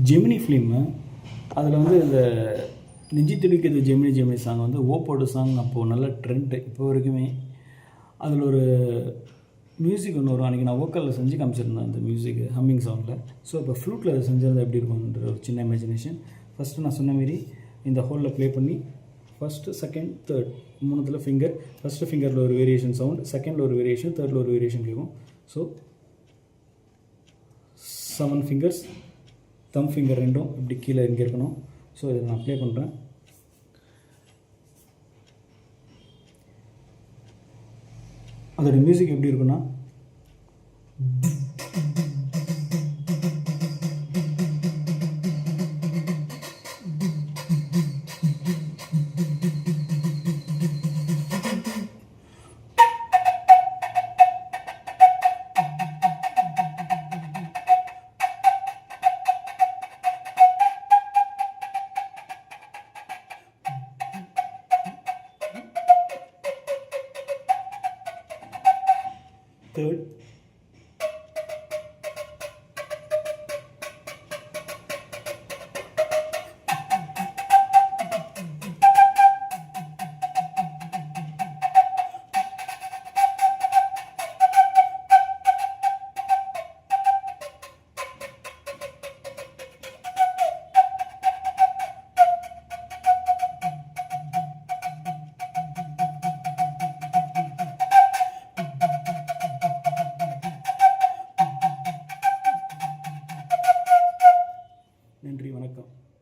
Gemini film. அதில் வந்து இந்த நெஞ்சு துடிக்குது ஜெமினி ஜெமினி சாங் வந்து ஓப்போட சாங் அப்போது நல்ல ட்ரெண்டு இப்போ வரைக்குமே. அதில் ஒரு மியூசிக் ஒன்று வரும், அன்றைக்கி நான் வோக்கலில் செஞ்சு காமிச்சிருந்தேன் அந்த மியூசிக்கு ஹம்மிங் சவுண்டில். ஸோ இப்போ ஃப்ளூட்டில் அதை செஞ்சிருந்தால் எப்படி இருக்கும்ன்ற ஒரு சின்ன இமேஜினேஷன். ஃபஸ்ட்டு நான் சொன்ன மாரி இந்த ஹோலில் ப்ளே பண்ணி ஃபஸ்ட்டு செகண்ட் தேர்ட் மூணுத்தில் ஃபிங்கர், ஃபஸ்ட்டு ஃபிங்கரில் ஒரு வேரியேஷன் சவுண்ட், செகண்டில் ஒரு வேரியேஷன், தேர்டில் ஒரு வேரியேஷன் கேட்கும். ஸோ 7 ஃபிங்கர்ஸ், தம் ஃபிங்கர் ரெண்டும் இப்படி கீழே இங்கே இருக்கணும். ஸோ இதை நான் ப்ளே பண்ணுறேன். அதோடய மியூசிக் எப்படி இருக்குன்னா, தேர்ட்